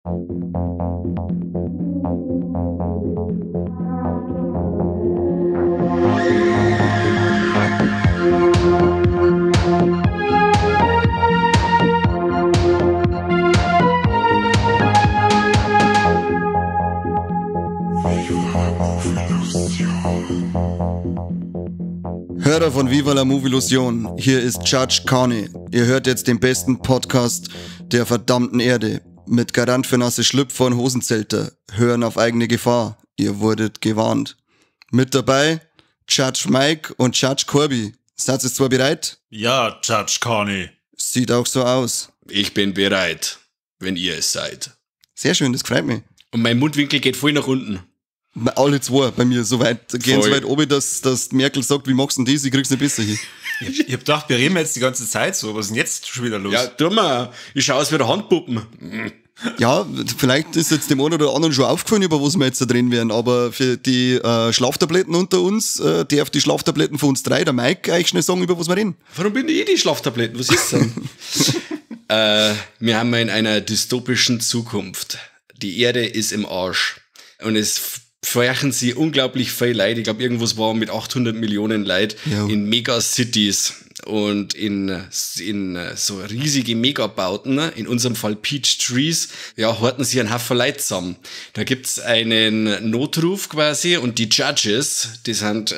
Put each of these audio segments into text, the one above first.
Hörer von Viva la Movilusion, hier ist Judge Carney. Ihr hört jetzt den besten Podcast der verdammten Erde. Mit Garant für nasse Schlüpfer und Hosenzelter. Hören auf eigene Gefahr. Ihr wurdet gewarnt. Mit dabei Judge Mike und Judge Corby. Seid ihr zwar bereit? Ja, Judge Carney. Sieht auch so aus. Ich bin bereit, wenn ihr es seid. Sehr schön, das freut mich. Und mein Mundwinkel geht voll nach unten. Alle zwei bei mir gehen so weit oben, dass Merkel sagt, wie machst du denn das? Ich krieg's nicht besser hier. Ich hab gedacht, wir reden jetzt die ganze Zeit so. Was ist denn jetzt schon wieder los? Ja, tu mal. Ich schaue aus wie der Handpuppen. Ja, vielleicht ist jetzt dem einen oder anderen schon aufgefallen, über was wir jetzt da drin werden, aber für die Schlaftabletten unter uns, darf die Schlaftabletten von uns drei, der Mike, eigentlich schnell sagen, über was wir reden. Warum bin ich die Schlaftabletten? Was ist denn? Wir haben in einer dystopischen Zukunft. Die Erde ist im Arsch. Und es feuern sie unglaublich viel Leid. Ich glaube, irgendwas war mit 800 Millionen Leid in Megacities und in so riesige Megabauten, in unserem Fall Peach Trees, ja, horten sie einen Haufen Leid zusammen. Da gibt's einen Notruf quasi und die Judges, die sind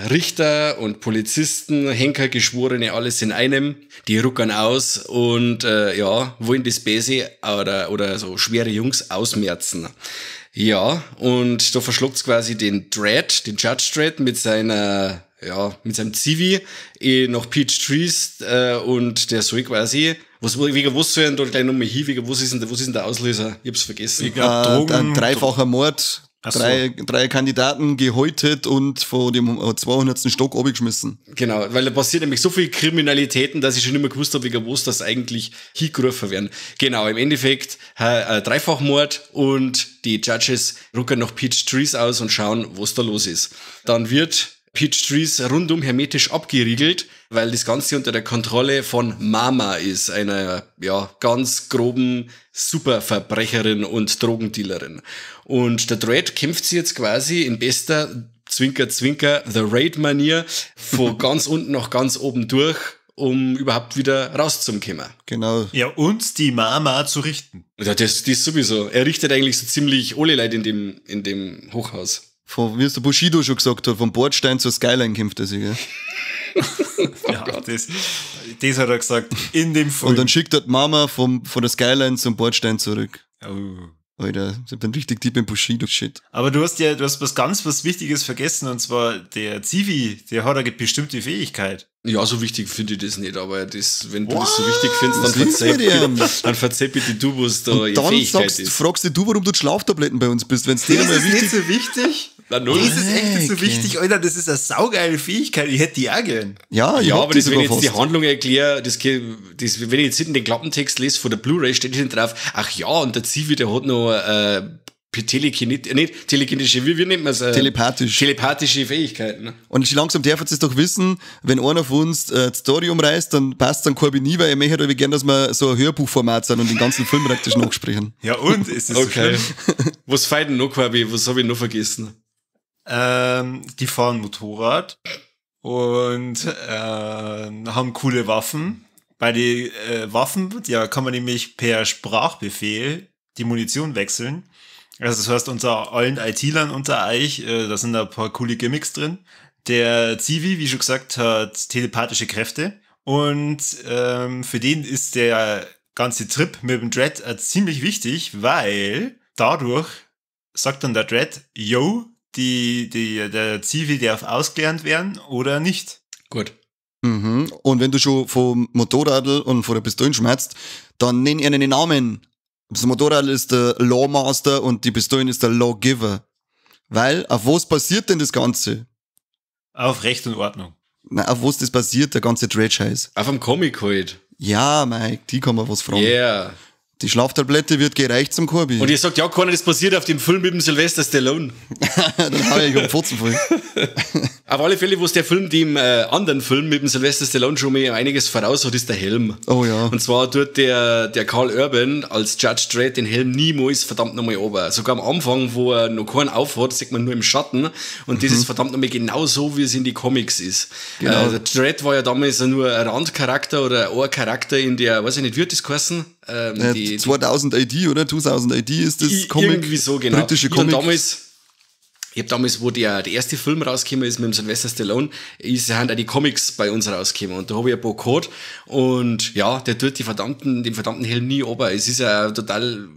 Richter und Polizisten, Henker, Geschworene, alles in einem. Die ruckern aus und wollen das Böse oder so schwere Jungs ausmerzen. Ja, und da verschluckt's quasi den Judge Dredd mit seinem Zivi nach Peach Trees und der soll quasi, wegen was soll denn da gleich nochmal hin, was ist denn der Auslöser? Ich hab's vergessen. Ich glaub, Drogen. Ein dreifacher Mord. So. Drei Kandidaten gehäutet und von dem 200. Stock abgeschmissen. Genau, weil da passiert nämlich so viel Kriminalitäten, dass ich schon nicht mehr gewusst habe, wegen was das eigentlich hingerufen werden. Genau, im Endeffekt Dreifachmord und die Judges ruckern nach Peach Trees aus und schauen, was da los ist. Dann wird Peach Trees rundum hermetisch abgeriegelt, weil das Ganze unter der Kontrolle von Mama ist, einer ganz groben Superverbrecherin und Drogendealerin. Und der Dredd kämpft sie jetzt quasi in bester Zwinker-Zwinker The Raid-Manier von ganz unten nach ganz oben durch, um überhaupt wieder rauszukommen. Genau. Ja, und die Mama zu richten. Ja, das sowieso. Er richtet eigentlich so ziemlich alle Leute in dem Hochhaus. Wie es der Bushido schon gesagt hat, vom Bordstein zur Skyline kämpft er sich, gell? Das hat er gesagt in dem Film. Und dann schickt er die Mama von der Skyline zum Bordstein zurück. Oh. Alter, ich bin richtig deep im Bushido-Shit. Aber du hast was Wichtiges vergessen, und zwar der Zivi, der hat eine bestimmte Fähigkeit. Ja, so wichtig finde ich das nicht, aber wenn du das so wichtig findest, dann verzeih bitte du, was da und ihre Fähigkeit ist. Fragst du, warum du die Schlaftabletten bei uns bist, wenn es dir mal wichtig ist. Das ist nicht so wichtig. Das ist echt nicht so wichtig, Alter, das ist eine saugeile Fähigkeit, ich hätte die auch gern. Ja, aber das, wenn ich jetzt die Handlung erkläre, wenn ich jetzt hinten den Klappentext lese von der Blu-ray, steht hinten drauf, ach ja, und der Zivi, der hat noch telekinetische, wie nennt man es? Telepathische Fähigkeiten. Und langsam darf es doch wissen, wenn einer von uns die Story umreißt, dann passt dann Corby nie, weil er möchte halt gerne, dass wir so ein Hörbuchformat sind und den ganzen Film praktisch nachsprechen. Ja, und? Ist das okay? So was fehlt denn noch, Corby? Was habe ich noch vergessen? Die fahren Motorrad und haben coole Waffen. Bei den Waffen, kann man nämlich per Sprachbefehl die Munition wechseln. Also das heißt, unter allen IT-Lern unter euch, da sind da ein paar coole Gimmicks drin. Der Zivi, wie schon gesagt, hat telepathische Kräfte. Und für den ist der ganze Trip mit dem Dredd ziemlich wichtig, weil dadurch sagt dann der Dredd, yo, der Zivi darf ausgelernt werden oder nicht. Gut. Mhm. Und wenn du schon vom Motorradl und von der Pistole schmerzt, dann nenn ihr einen Namen. Das Motorrad ist der Lawmaster und die Pistole ist der Lawgiver. Weil, auf was passiert denn das Ganze? Auf Recht und Ordnung. Na, auf was das basiert, der ganze Dread-Scheiß? Auf einem Comic halt. Ja, Mike, die kann man was fragen. Yeah. Die Schlaftablette wird gereicht zum Corby. Und ihr sagt, ja, keiner, das passiert auf dem Film mit dem Sylvester Stallone. Dann hau ich am Pfotzen voll. Auf alle Fälle, wo es der Film dem anderen Film mit dem Sylvester Stallone schon mal einiges voraus hat, ist der Helm. Oh ja. Und zwar tut der Carl Urban als Judge Dredd den Helm niemals verdammt nochmal runter. Sogar am Anfang, wo er noch keinen aufhat, sieht man nur im Schatten. Und das ist verdammt nochmal genau so, wie es in die Comics ist. Genau. Der Dredd war ja damals nur ein Randcharakter oder ein Charakter in der, weiß ich nicht, wie hat das geheißen? 2000 AD, oder? 2000 AD ist das Comic. Irgendwie so, genau. Britische Comic. Ich habe damals, wo der erste Film rausgekommen ist mit dem Sylvester Stallone, sind auch die Comics bei uns rausgekommen. Und da habe ich ein paar gehabt. Und ja, der tut den verdammten Helm nie runter. Es ist ja total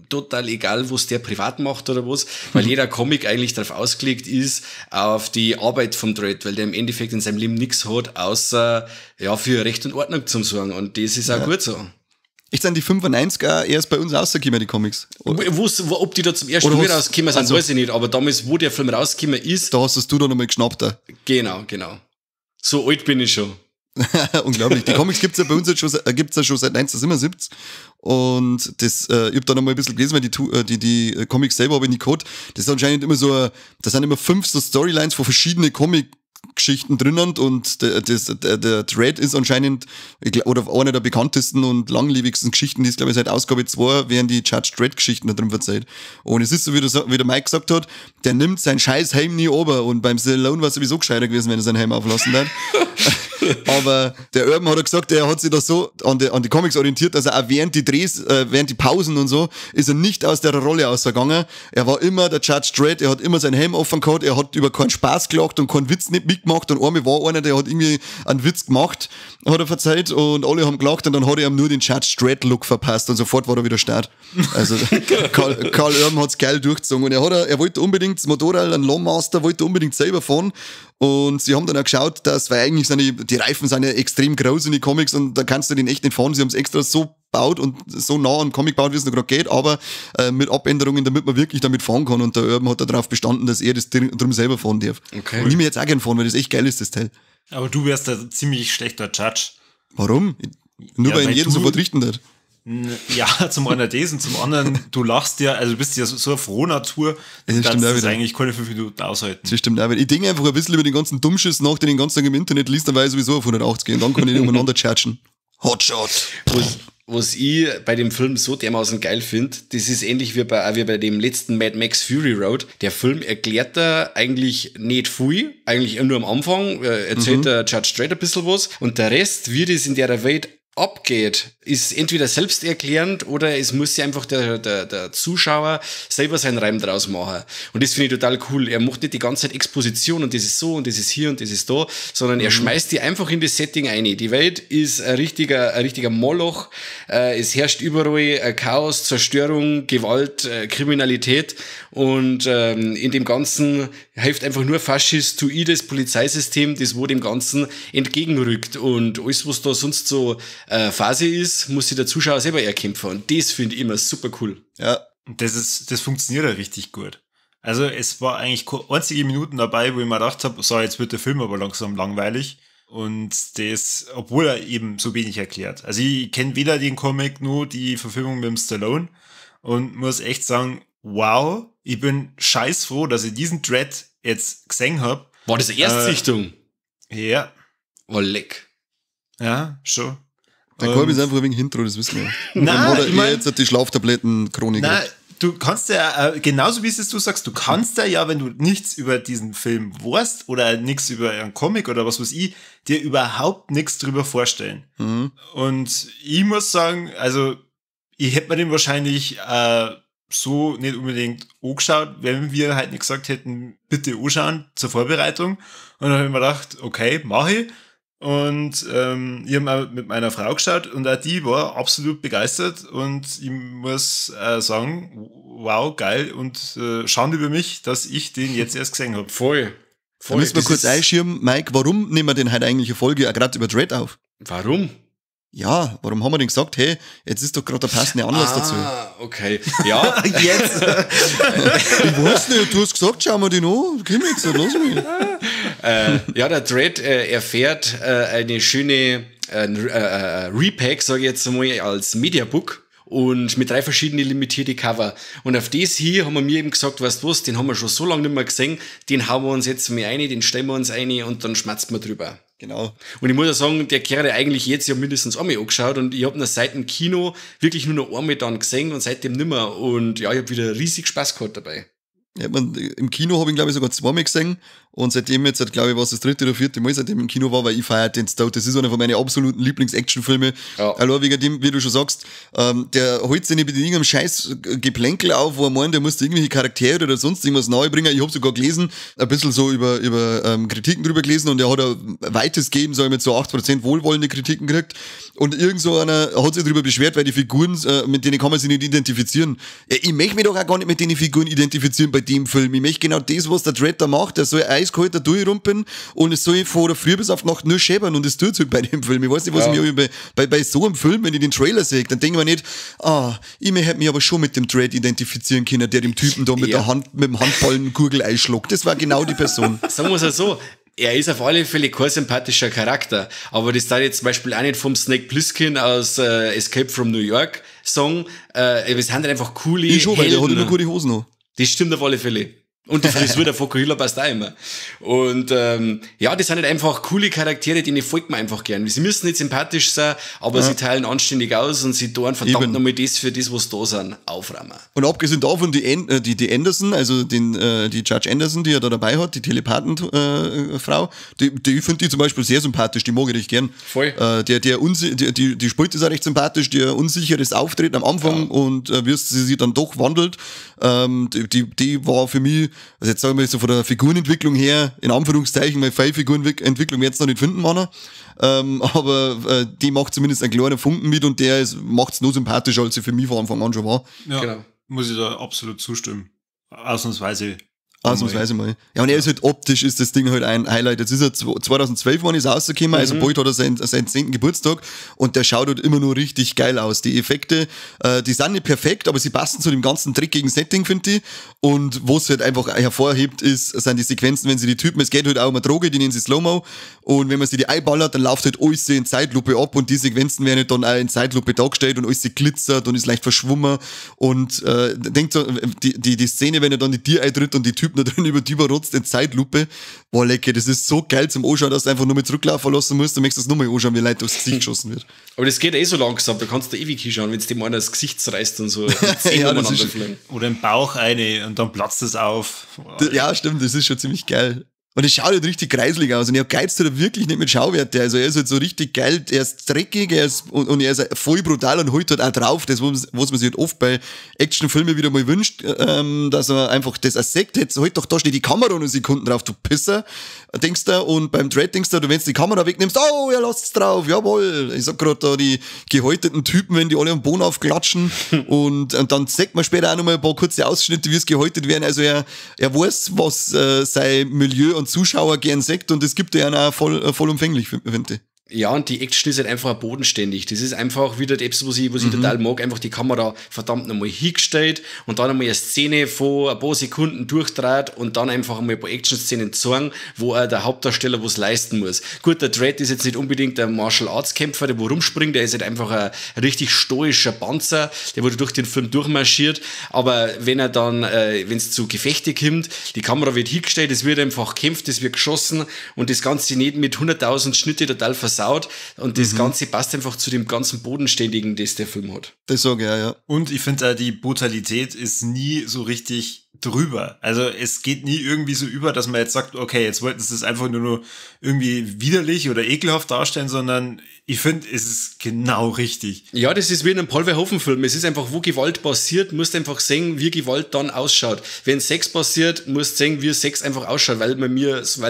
egal, was der privat macht oder was, weil jeder Comic eigentlich darauf ausgelegt ist, auf die Arbeit vom Dredd, weil der im Endeffekt in seinem Leben nichts hat, außer ja für Recht und Ordnung zu sorgen. Und das ist auch gut so. Echt sind die 95er erst bei uns rausgekommen, die Comics? Ob die da zum ersten Mal rausgekommen sind, weiß ich nicht. Aber damals, wo der Film rausgekommen ist... Da hast du da nochmal geschnappt. Genau. So alt bin ich schon. Unglaublich. Die Comics gibt's ja bei uns jetzt schon, gibt's ja schon seit 1977. Und das, ich hab da nochmal ein bisschen gelesen, weil die Comics selber habe ich nicht gehabt. Das ist anscheinend immer so, das sind immer 5 so Storylines von verschiedenen Comic-Geschichten drinnen und der Dredd ist anscheinend, oder eine der bekanntesten und langlebigsten Geschichten, die ist, glaube ich, seit Ausgabe 2 werden die Judge Dredd-Geschichten da drin verzeiht. Und es ist so, wie der Mike gesagt hat, der nimmt sein scheiß Helm nie runter und beim Stallone war es sowieso gescheiter gewesen, wenn er seinen Helm auflassen hat. Aber der Urban hat er gesagt, er hat sich da so an die Comics orientiert, dass er auch während die Drehs, während die Pausen und so, ist er nicht aus der Rolle ausgegangen. Er war immer der Judge Dredd, er hat immer seinen Helm offen gehabt, er hat über keinen Spaß gelacht und keinen Witz nicht mitgemacht und einmal war einer, der hat irgendwie einen Witz gemacht, hat er verzeiht und alle haben gelacht und dann hat er ihm nur den Judge Dredd Look verpasst und sofort war er wieder Start. Also Carl Urban hat's geil durchgezogen und er wollte unbedingt das Motorrad, ein Lawmaster, wollte unbedingt selber fahren. Und sie haben dann auch geschaut, weil eigentlich die Reifen sind ja extrem groß in die Comics und da kannst du den echt nicht fahren. Sie haben es extra so gebaut und so nah an Comic gebaut, wie es noch gerade geht, aber mit Abänderungen, damit man wirklich damit fahren kann. Und der Urban hat darauf bestanden, dass er das drum selber fahren darf. Okay. Und ich mir jetzt auch gerne fahren, weil das echt geil ist, das Teil. Aber du wärst ein ziemlich schlechter Judge. Warum? Nur weil ihn jeden sofort richten wird. Ja, zum einen das und zum anderen, du lachst ja, also du bist ja so eine frohe Natur, du kannst das eigentlich keine 5 Minuten aushalten. Das stimmt auch wieder. Ich denke einfach ein bisschen über den ganzen Dummschiss nach, den den ganzen Tag im Internet liest, dann weiß ich sowieso auf 180 gehen, dann kann ich nicht umeinander chatschen. Hotshot. Was ich bei dem Film so dermaßen geil finde, das ist ähnlich wie bei dem letzten Mad Max Fury Road. Der Film erklärt da eigentlich nicht viel, eigentlich nur am Anfang, erzählt der Judge Dredd ein bisschen was und der Rest, wie das in der Welt abgeht, ist entweder selbsterklärend oder es muss sich einfach der Zuschauer selber seinen Reim draus machen. Und das finde ich total cool. Er macht nicht die ganze Zeit Exposition und das ist so und das ist hier und das ist da, sondern er schmeißt die einfach in das Setting ein. Die Welt ist ein richtiger Moloch. Es herrscht überall Chaos, Zerstörung, Gewalt, Kriminalität und in dem Ganzen hilft einfach nur faschistoides Polizeisystem, das wo dem Ganzen entgegenrückt und alles, was da sonst so Phase ist, muss sich der Zuschauer selber erkämpfen. Und das finde ich immer super cool. Ja. Das funktioniert ja richtig gut. Also es war eigentlich einzige Minuten dabei, wo ich mir gedacht habe, so, jetzt wird der Film aber langsam langweilig. Und das, obwohl er eben so wenig erklärt. Also ich kenne weder den Comic, nur die Verfilmung mit dem Stallone und muss echt sagen, wow, ich bin scheißfroh, dass ich diesen Dredd jetzt gesehen habe. War das eine Erstsichtung? Ja. War leck. Ja, schon. Der Kolb ist einfach wegen Intro, das wissen wir. Nein, ich mein, jetzt die Schlaftabletten-Chronik. Nein, du kannst ja, genauso wie es du sagst, du kannst ja, wenn du nichts über diesen Film weißt oder nichts über einen Comic oder was weiß ich, dir überhaupt nichts drüber vorstellen. Mhm. Und ich muss sagen, also ich hätte mir den wahrscheinlich so nicht unbedingt angeschaut, wenn wir halt nicht gesagt hätten, bitte anschauen zur Vorbereitung. Und dann habe ich mir gedacht, okay, mache ich. Und ich habe auch mit meiner Frau geschaut und auch die war absolut begeistert und ich muss sagen, wow, geil und Schande über mich, dass ich den jetzt erst gesehen habe. Voll. Da müssen wir kurz einschirmen, Mike, warum nehmen wir denn heute eigentlich eine Folge gerade über Dredd auf? Warum? Ja, warum haben wir denn gesagt, hey, jetzt ist doch gerade der passende Anlass dazu. Okay. Ja. Jetzt. Ich weiß nicht, du hast gesagt, schauen wir den an. Komm jetzt, los mich. Ja, der Dredd erfährt eine schöne Repack, sage ich jetzt mal, als Mediabook. und mit 3 verschiedenen limitierte Cover. Und auf das hier haben wir mir eben gesagt, weißt du was, den haben wir schon so lange nicht mehr gesehen, den hauen wir uns jetzt mal rein, den stellen wir uns rein und dann schmatzt wir drüber. Genau. Und ich muss ja sagen, der Kerl eigentlich jetzt ja mindestens einmal angeschaut und ich habe ihn seit dem Kino wirklich nur noch einmal dann gesehen und seitdem nimmer. Und ja, ich habe wieder riesig Spaß gehabt dabei. Ja, im Kino habe ich, glaube ich, sogar 2-mal gesehen. Und seitdem jetzt, glaube ich, was das 3. oder 4. Mal seitdem ich im Kino war, weil ich feiere den Stout. Das ist einer von meinen absoluten Lieblings-Actionfilme. Ja. Allein wegen dem, wie du schon sagst, der holt sich nicht mit irgendeinem scheiß Geplänkel auf, wo er meint, der muss da irgendwelche Charaktere oder sonst irgendwas nahe bringen. Ich habe sogar gelesen, ein bisschen so über Kritiken drüber gelesen und er hat ein weitestgehend, so mit so 8% wohlwollende Kritiken gekriegt. Und irgend so einer hat sich darüber beschwert, weil die Figuren, mit denen kann man sich nicht identifizieren. Ja, ich möchte mich doch auch gar nicht mit den Figuren identifizieren bei dem Film. Ich möchte genau das, was der Dredd da macht. Der soll eiskalt da durchrumpeln und es soll von der Früh bis auf Nacht nur scheppern und das tut's halt bei dem Film. Ich weiß nicht, was ich mir bei so einem Film, wenn ich den Trailer sehe, dann denke ich mir nicht, ich hätte mich aber schon mit dem Dredd identifizieren können, der dem Typen da mit der Hand, mit dem Handball einen Kugel einschlägt. Das war genau die Person. Sagen wir es ja so. Er ist auf alle Fälle kein sympathischer Charakter, aber das da jetzt zum Beispiel auch nicht vom Snake Plissken aus Escape from New York Song. Es sind halt einfach coole Ich schon, weil der hat immer gute Hosen noch. Das stimmt auf alle Fälle. Und die Frisur der Fokuhila passt auch immer. Und ja, das sind halt einfach coole Charaktere, denen folgt man einfach gern. Sie müssen nicht sympathisch sein, aber sie teilen anständig aus und sie tun verdammt nochmal das für das, was da sind, aufräumen. Und abgesehen davon, die Anderson, also die Judge Anderson, die er da dabei hat, die Telepathenfrau, die finde ich zum Beispiel sehr sympathisch, die mag ich recht gern. Voll. Die spielt das auch recht sympathisch, der unsicheres Auftreten am Anfang und wie sie sich dann doch wandelt, die war für mich, also jetzt sagen wir so von der Figurenentwicklung her, in Anführungszeichen, weil viele Figurenentwicklung jetzt noch nicht finden, Mann. Aber die macht zumindest einen kleinen Funken mit und der macht es noch sympathischer, als sie für mich von Anfang an schon war. Ja, genau. Muss ich da absolut zustimmen. Ausnahmsweise mal. Ja, und er ist halt optisch, ist das Ding halt ein Highlight. Jetzt ist er 2012, wann ist er rausgekommen, also bald hat er seinen 10. Geburtstag und der schaut halt immer nur richtig geil aus. Die Effekte, die sind nicht perfekt, aber sie passen zu dem ganzen dreckigen Setting, finde ich. Und was halt einfach hervorhebt, sind die Sequenzen, wenn sie die Typen, es geht halt auch um eine Droge, die nennen sie Slow-Mo, und wenn man sie die einballert, dann läuft halt alles in Zeitlupe ab und die Sequenzen werden halt dann auch in Zeitlupe dargestellt und alles glitzert und ist leicht verschwommen und denkt so, die Szene, wenn er dann die Tür eintritt und die Typen da drin über die überrotzt in Zeitlupe, boah, lecker, das ist so geil zum Anschauen, dass du einfach nur mit zurücklaufen lassen musst, dann möchtest du es nochmal anschauen, wie Leute aufs Gesicht geschossen wird. Aber das geht so langsam, da kannst du ewig hinschauen, wenn es dem einer das Gesicht zerreißt und so ja, oder im Bauch eine und dann platzt es auf. Ja, stimmt, das ist schon ziemlich geil. Und es schaut halt richtig kreislig aus. Und er geizt halt wirklich nicht mit Schauwerte. Also er ist halt so richtig geil, er ist dreckig, und er ist voll brutal und holt halt auch drauf. Das, was man sich halt oft bei Actionfilmen wieder mal wünscht, dass er einfach das sagt, jetzt halt doch, da steht die Kamera und Sekunden drauf, du Pisser, denkst du. Und beim Dredd denkst du, wenn du die Kamera wegnimmst, oh, ja, lasst's drauf, jawohl. Ich sag grad da, die gehäuteten Typen, wenn die alle am Boden aufklatschen. und dann sagt man später auch nochmal ein paar kurze Ausschnitte, wie es gehäutet werden. Also er weiß, was sein Milieu und Zuschauer gern sagt und das gibt er ja auch vollumfänglich, finde ich. Ja, und die Action ist halt einfach bodenständig. Das ist einfach wieder das, was ich total mag. Einfach die Kamera verdammt nochmal hingestellt und dann einmal eine Szene von ein paar Sekunden durchdreht und dann einfach einmal ein paar Action-Szenen zeigen, wo auch der Hauptdarsteller was leisten muss. Gut, der Dredd ist jetzt nicht unbedingt ein Martial-Arts-Kämpfer, der wo rumspringt, der ist halt einfach ein richtig stoischer Panzer, der wurde durch den Film durchmarschiert. Aber wenn er dann, wenn es zu Gefechte kommt, die Kamera wird hingestellt, es wird einfach gekämpft, es wird geschossen und das Ganze nicht mit 100.000 Schnitte total versaut. Und das Ganze passt einfach zu dem ganzen Bodenständigen, das der Film hat. Das sage ich ja. Und ich finde, die Brutalität ist nie so richtig drüber. Also es geht nie irgendwie so über, dass man jetzt sagt, okay, jetzt wollten sie das einfach nur irgendwie widerlich oder ekelhaft darstellen, sondern ich finde, es ist genau richtig. Ja, das ist wie in einem Paul Verhoeven-Film. Es ist einfach, wo Gewalt passiert, musst du einfach sehen, wie Gewalt dann ausschaut. Wenn Sex passiert, musst du sehen, wie Sex einfach ausschaut, weil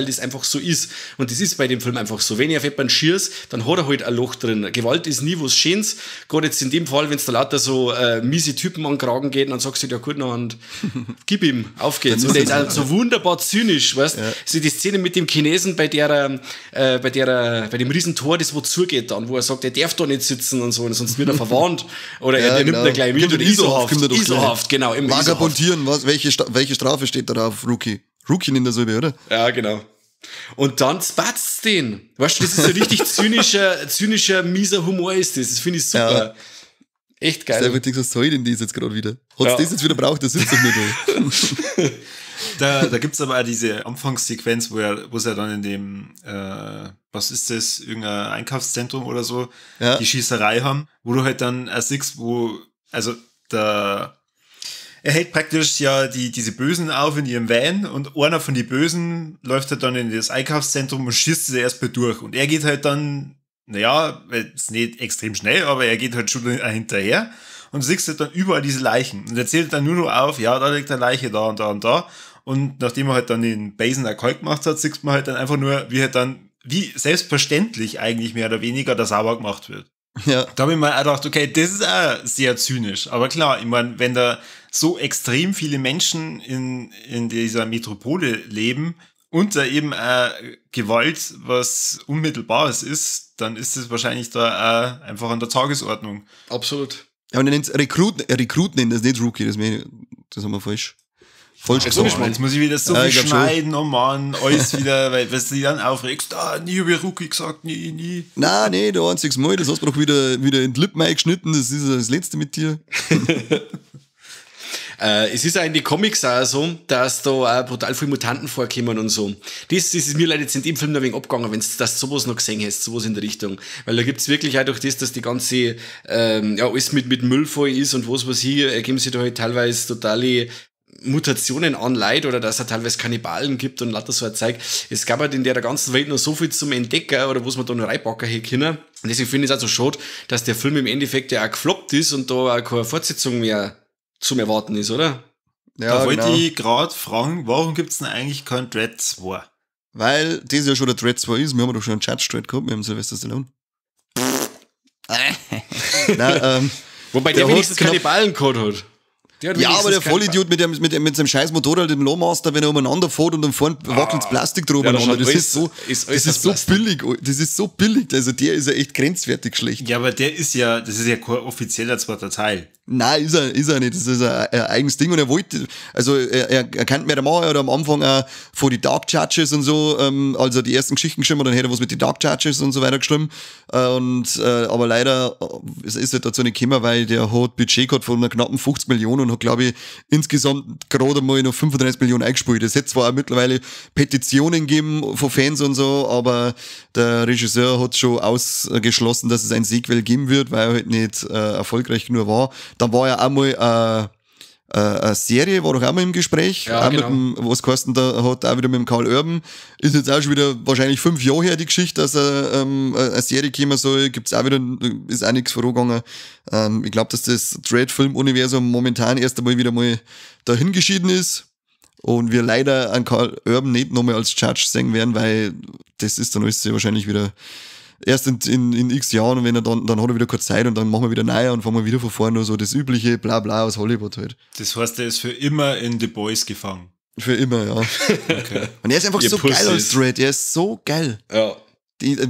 das einfach so ist. Und das ist bei dem Film einfach so. Wenn ich auf jemanden schießt, dann hat er halt ein Loch drin. Gewalt ist nie was Schönes. Gerade jetzt in dem Fall, wenn es da lauter so miese Typen an den Kragen geht, dann sagst du, ja gut, na, und gib ihm, auf geht's. Und der ist auch so wunderbar zynisch, weißt du? Ja. Also die Szene mit dem Chinesen bei dem Riesentor, das wo zugeht dann, wo er sagt, er darf da nicht sitzen und so, und sonst wird er verwarnt. Oder er nimmt eine kleine mit oder ISO-Haft, genau. Vagabundieren, welche Strafe steht da drauf? Rookie nennt er so, oder? Ja, genau. Und dann spatzt den. Weißt du, das ist so richtig zynischer, mieser Humor ist das. Das finde ich super. Echt Das ist geil. einfach denkst, was soll denn das jetzt gerade wieder? Hat's das jetzt wieder braucht, das sitzt doch nicht da. Da gibt's aber auch diese Anfangssequenz, wo sie ja dann in dem, was ist das, irgendein Einkaufszentrum oder so, Ja. die Schießerei haben, wo du halt dann siehst, er hält praktisch ja diese Bösen auf in ihrem Van und einer von den Bösen läuft halt dann in das Einkaufszentrum und schießt sie erstmal durch. Und er geht halt dann, naja, ist nicht extrem schnell, aber er geht halt schon hinterher und du siehst halt dann überall diese Leichen. Und er zählt dann nur noch auf, ja, da liegt eine Leiche, da und da und da. Und nachdem er halt dann den Basen Erfolg gemacht hat, sieht man halt dann einfach nur, wie selbstverständlich eigentlich mehr oder weniger der sauber gemacht wird. Ja. Da habe ich mir auch gedacht, okay, das ist auch sehr zynisch. Aber klar, ich meine, wenn da so extrem viele Menschen in dieser Metropole leben und da eben auch Gewalt, was Unmittelbares ist, dann ist es wahrscheinlich da auch einfach an der Tagesordnung. Absolut. Ja, und er nennt es Rekruten, nennen das nicht Rookie, das haben wir falsch gesagt. Jetzt muss ich wieder so Ja, viel ich glaub schneiden, oh Mann, alles wieder, weil du dich dann aufregst, nie habe ich Rookie gesagt, nie. Nein, nee, der einziges Mal, das hast du doch wieder in die Lippen eingeschnitten, das ist das letzte mit dir. Es ist auch in den Comics auch so, dass da auch brutal viele Mutanten vorkommen und so. Das ist mir leider jetzt in dem Film noch ein wenig abgegangen, wenn du sowas noch gesehen hast, sowas in der Richtung. Weil da gibt's wirklich auch durch das, dass die ganze, alles mit Müll voll ist und was hier, ergeben sich da halt teilweise totale Mutationen an Leid oder dass es teilweise Kannibalen gibt und lauter so ein Zeug. Es gab halt in der ganzen Welt noch so viel zum Entdecken oder was man da noch reinpacken hätte können. Und deswegen finde ich es auch so schade, dass der Film im Endeffekt ja auch gefloppt ist und da auch keine Fortsetzung mehr zum Erwarten ist, oder? Ja, Da wollte genau. ich gerade fragen, warum gibt's denn eigentlich kein Dread 2? Weil das ja schon der Dread 2 ist, wir haben doch schon einen Judge Dread gehabt mit dem Sylvester Stallone. Nein, Wobei Der der wenigstens hat knapp- Kannibalen gehabt hat. Der hat ja, aber der wenigstens Vollidiot mit seinem scheiß Motorrad, dem Lawmaster, wenn er umeinander fährt und dann vorne wackelt das Plastik drüber Ja, umeinander. das Das schaut ist alles so aus Plastik. billig. Das ist so billig. Also der ist ja echt grenzwertig schlecht. Ja, aber das ist ja kein offizieller zweiter Teil. Nein, ist er nicht. Das ist ein eigenes Ding. Und er wollte, also er kennt mir der Mann, er hat am Anfang auch von die Dark Judges und so, also die ersten Geschichten geschrieben, und dann hätte er was mit den Dark Judges und so weiter geschrieben. Aber leider es ist halt dazu nicht gekommen, weil der hat Budget gehabt von einer knappen 50 Millionen und hat, glaube ich, insgesamt gerade mal noch 35 Millionen eingespielt. Es hätte zwar auch mittlerweile Petitionen gegeben von Fans und so, aber der Regisseur hat schon ausgeschlossen, dass es ein Sequel geben wird, weil er halt nicht erfolgreich genug war. Dann war ja auch mal eine Serie, war doch auch mal im Gespräch. Ja, auch genau. mit dem, was Carsten da hat, auch wieder mit dem Karl Urban. Ist jetzt auch schon wieder wahrscheinlich 5 Jahre her, die Geschichte, dass eine Serie kommen soll. Gibt's auch wieder, ist auch nichts vorangegangen. Ich glaube, dass das Dread-Film-Universum momentan erst einmal wieder mal dahin geschieden ist. Und wir leider an Karl Urban nicht nochmal als Judge sehen werden, weil das ist dann alles sehr wahrscheinlich wieder erst in x Jahren, und wenn er dann hat er wieder keine Zeit und dann machen wir wieder neu und fangen wir wieder von vorne, nur so das übliche Blabla aus Hollywood halt. Das heißt, er ist für immer in The Boys gefangen. Für immer, ja. Okay. Und er ist einfach Ihr so geil Pussys. als Dread, er ist so geil. Ja.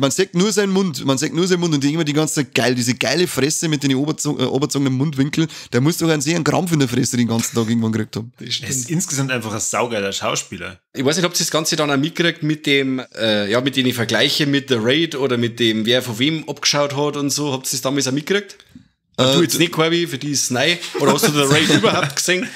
Man sagt nur seinen Mund und die immer die ganze Zeit geil, diese geile Fresse mit den oberzogenen Mundwinkeln, der muss doch einen Krampf in der Fresse den ganzen Tag irgendwann gekriegt haben. Das Er stimmt. ist insgesamt einfach ein saugeiler Schauspieler. Ich weiß nicht, ob ihr das Ganze dann auch mitgekriegt mit dem, mit den Vergleichen mit The Raid oder mit dem, wer von wem abgeschaut hat und so. Habt ihr das damals auch mitgekriegt? Du jetzt nicht, Corby, für die ist es neu. Oder hast du The Raid überhaupt gesehen?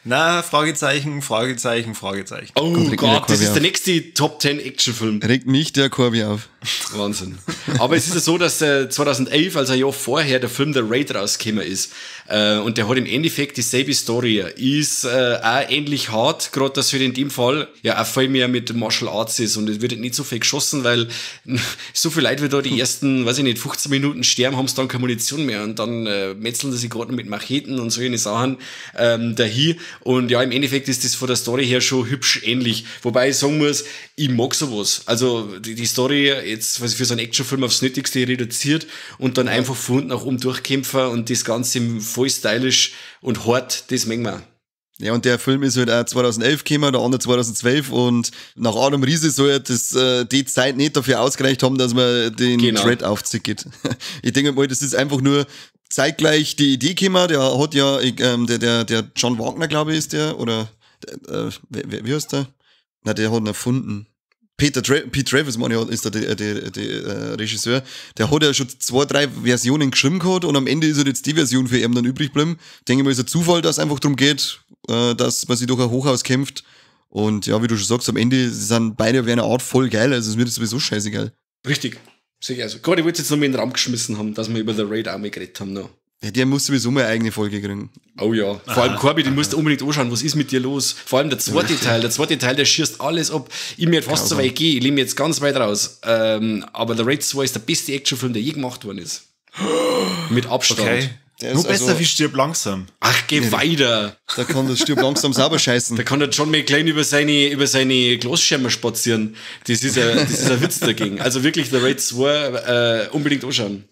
Na, Fragezeichen. Oh regt mich der Gott, das Corby ist auf. der nächste Top 10 Actionfilm. Regt mich der Corby auf. Wahnsinn. Aber es ist ja so, dass 2011, also ein Jahr vorher, der Film The Raid rausgekommen ist. Und der hat im Endeffekt dieselbe Story. Ist auch ähnlich hart, gerade dass für in dem Fall ja auch viel mehr mit Martial Arts ist. Und es wird nicht so viel geschossen, weil so viel Leute, wie da die ersten, weiß ich nicht, 15 Minuten sterben, haben sie dann keine Munition mehr. Und dann metzeln sie sich gerade mit Macheten und solche Sachen dahin. Und ja, im Endeffekt ist das von der Story her schon hübsch ähnlich. Wobei ich sagen muss, ich mag sowas. Also die Story jetzt für so einen Actionfilm aufs Nötigste reduziert und dann einfach von unten nach oben durchkämpfen und das Ganze voll stylisch und hart, das mögen wir. Ja, und der Film ist halt auch 2011 gekommen, der andere 2012, und nach Adam Riese soll ja die Zeit nicht dafür ausgereicht haben, dass man den Genau. Dread aufzieht. Ich denke mal, das ist einfach nur zeitgleich die Idee gekommen, der hat ja, der John Wagner, glaube ich, ist der, oder, wie heißt der? Na, der hat ihn erfunden. Pete Travis, meine ich, ist der Regisseur. Der hat ja schon 2-3 Versionen geschrieben gehabt und am Ende ist halt jetzt die Version für ihn dann übrig geblieben. Denke ich mal, ist ein Zufall, dass es einfach darum geht, dass man sich durch ein Hochhaus kämpft. Und ja, wie du schon sagst, am Ende sind beide auf eine Art voll geil. Also es wird sowieso scheißegal. Richtig. Sicher. Also, Gott, ich wollte jetzt noch mal in den Raum geschmissen haben, dass wir über The Raid auch mal geredet haben. Noch. Ja, der muss sowieso mal eine eigene Folge kriegen. Oh ja. Vor allem Corby, den musst du unbedingt anschauen. Was ist mit dir los? Vor allem der zweite Teil, der schießt alles ab. Ich mir fast so weit gehe. Ich lehne mich jetzt ganz weit raus. Aber The Raid 2 ist der beste Actionfilm, der je gemacht worden ist. Mit Abstand. Okay. Nur besser also, wie Stirb langsam. Ach, geh weiter. Da kann das Stirb langsam sauber scheißen. Da kann der John McClane über seine Glasschirme spazieren. Das ist ein Witz dagegen. Also wirklich The Raid 2 unbedingt anschauen.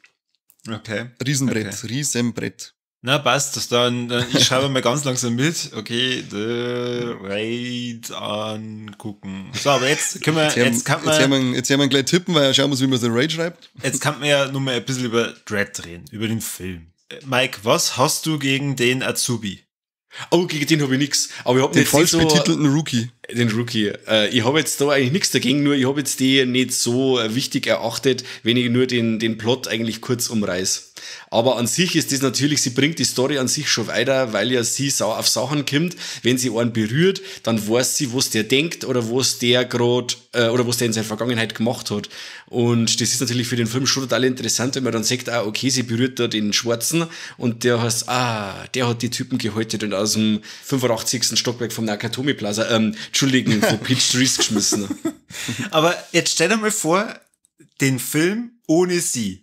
Okay. Riesenbrett. Na, passt. Ich schreibe mal ganz langsam mit. Okay, The Raid angucken. So, aber jetzt können wir, jetzt haben wir gleich tippen, weil schauen wir, wie man The Raid schreibt. Jetzt kann man ja nur mal ein bisschen über Dread reden, über den Film. Mike, was hast du gegen den Azubi? Oh, gegen den habe ich nichts. Aber ich habe den falsch betitelten Rookie. Den Rookie. Ich habe jetzt da eigentlich nichts dagegen, nur ich habe jetzt die nicht so wichtig erachtet, wenn ich nur den Plot eigentlich kurz umreiß. Aber an sich ist das natürlich, sie bringt die Story an sich schon weiter, weil ja sie auf Sachen kommt. Wenn sie einen berührt, dann weiß sie, was der denkt oder was der gerade oder was der in seiner Vergangenheit gemacht hat. Und das ist natürlich für den Film schon total interessant, wenn man dann sagt, okay, sie berührt da den Schwarzen und der heißt, der hat die Typen gehäutet und aus dem 85. Stockwerk vom Nakatomi Plaza, Entschuldigung, von Peach Trees geschmissen. Aber jetzt stell dir mal vor, den Film ohne sie.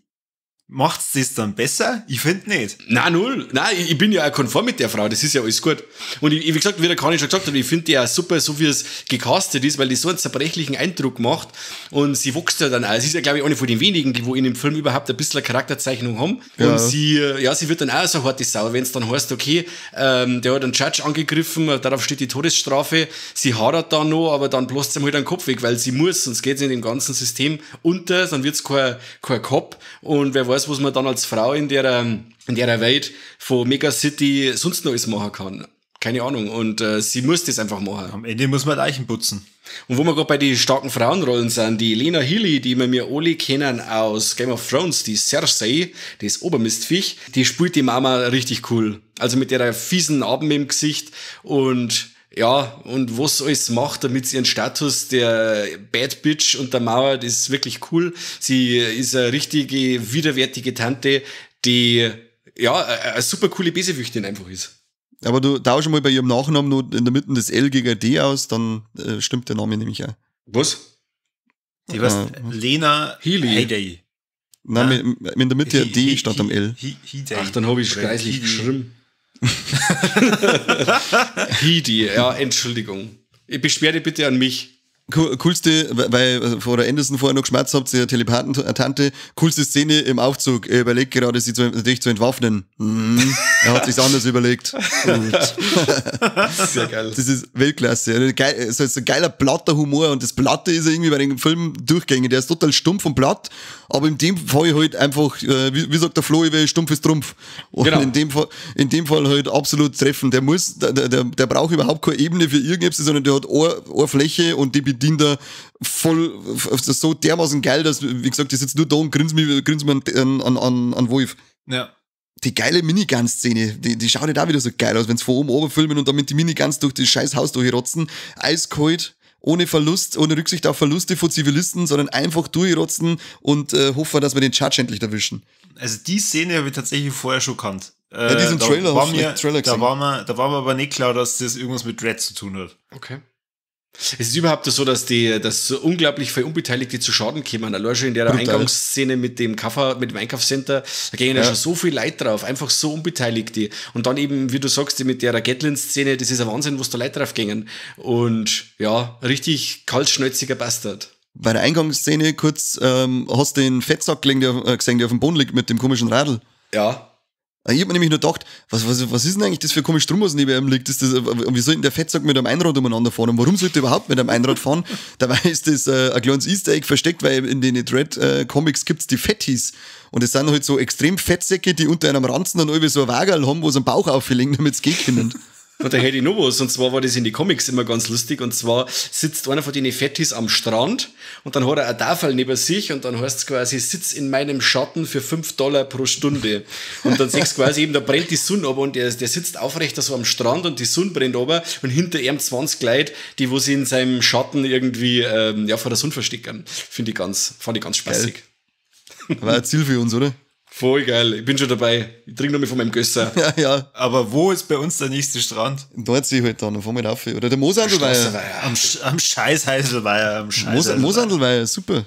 Macht's das dann besser? Ich finde nicht. Nein, null. Nein, ich bin ja auch konform mit der Frau. Das ist ja alles gut. Und wie gesagt, wie der Kani schon gesagt hat, ich finde die auch super, so wie es gecastet ist, weil die so einen zerbrechlichen Eindruck macht. Und sie wächst ja dann auch. Sie ist ja, glaube ich, eine von den wenigen, die wo in dem Film überhaupt ein bisschen eine Charakterzeichnung haben. Ja. Und sie wird dann auch so hart die Sau, wenn es dann heißt, okay, der hat einen Judge angegriffen, darauf steht die Todesstrafe. Sie hadert dann noch, aber dann bläst sie ihm halt den Kopf weg, weil sie muss, sonst geht sie in dem ganzen System unter, dann wird's kein Cop. Und wer weiß, was man dann als Frau in der Welt von Megacity sonst noch alles machen kann. Keine Ahnung. Und sie muss das einfach machen. Am Ende muss man Leichen putzen. Und wo wir gerade bei den starken Frauenrollen sind, die Lena Headey, die wir alle kennen aus Game of Thrones, die Cersei, das Obermistviech, die spielt die Mama richtig cool. Also mit der fiesen Narben im Gesicht und ja, und was alles macht, damit sie ihren Status der Bad Bitch untermauert, ist wirklich cool. Sie ist eine richtige, widerwärtige Tante, die, ja, eine super coole Bösewichtin einfach ist. Aber du tausch mal bei ihrem Nachnamen noch in der Mitte das L gegen D aus, dann stimmt der Name nämlich auch. Was? Die heißt Lena Headey. Nein, in der Mitte D statt am L. Ach, dann habe ich greislich geschrieben. Headey, ja, Entschuldigung. Beschwer dich bitte an mich. Coolste, weil vor der Anderson vorher noch geschmerzt habt, ihr Telepathen-Tante, coolste Szene im Aufzug. Er überlegt gerade, sich zu entwaffnen. Er hat sich's anders überlegt. Sehr geil. Das ist Weltklasse. Es ist ein geiler platter Humor und das Platte ist irgendwie bei den Film durchgängig. Der ist total stumpf und platt, aber in dem Fall halt einfach, wie sagt der Flo, stumpf ist Trumpf. Und genau. in dem Fall halt absolut treffen. Der braucht überhaupt keine Ebene für irgendetwas, sondern der hat eine Fläche und die bedient er voll, so dermaßen geil, dass, wie gesagt, ich sitze nur da und grinse mir an Wolf. Ja. Die geile Minigun-Szene, die schaut ja da wieder so geil aus, wenn sie von oben oben filmen und damit die Miniguns durch das scheiß Haus durchrotzen. Eiskalt, ohne Verlust, ohne Rücksicht auf Verluste von Zivilisten, sondern einfach durchrotzen und hoffen, dass wir den Judge endlich erwischen. Also die Szene habe ich tatsächlich vorher schon gekannt. Ja, diesen Trailer war mir aber nicht klar, dass das irgendwas mit Dread zu tun hat. Okay. Es ist überhaupt so, dass so unglaublich viele Unbeteiligte zu Schaden kommen. Allein schon in der Eingangsszene mit dem Einkaufscenter, da gehen ja schon so viel Leute drauf, einfach so Unbeteiligte. Und dann eben, wie du sagst, mit der Gatlin-Szene, das ist ein Wahnsinn, wo da Leute drauf gingen. Und ja, richtig kaltschnäuziger Bastard. Bei der Eingangsszene kurz, hast du den Fettsack gesehen, der auf dem Boden liegt mit dem komischen Radl? Ja. Ich hab mir nämlich nur gedacht, was ist denn eigentlich das für ein komisches Drum, was neben ihm liegt? Wie soll denn der Fettsack mit einem Einrad umeinander fahren? Und warum sollte er überhaupt mit einem Einrad fahren? Dabei ist das ein kleines Easter Egg versteckt, weil in den Dread-Comics gibt's die Fettis. Und das sind halt so extrem Fettsäcke, die unter einem Ranzen dann irgendwie so ein Wagerl haben, wo sie einen Bauch auflegen, damit es gehen können. Und da hätte ich noch was. Und zwar war das in den Comics immer ganz lustig. Und zwar sitzt einer von den Fettis am Strand und dann hat er eine Tafel neben sich und dann heißt es quasi, sitz in meinem Schatten für $5 pro Stunde. Und dann siehst du quasi eben, da brennt die Sonne runter und der sitzt aufrecht so am Strand und die Sonne brennt runter und hinter ihm 20 Leute, die wo sie in seinem Schatten irgendwie vor der Sonne verstecken. Fand ich ganz spaßig. War ein Ziel für uns, oder? Voll geil. Ich bin schon dabei. Ich trinke noch mal von meinem Gösser. Ja, ja. Aber wo ist bei uns der nächste Strand? In Nordsee halt dann, fahren wir rauf. Oder der Moosandelweiher. Am Scheiß-Heiselweiher. Moosandelweiher, super.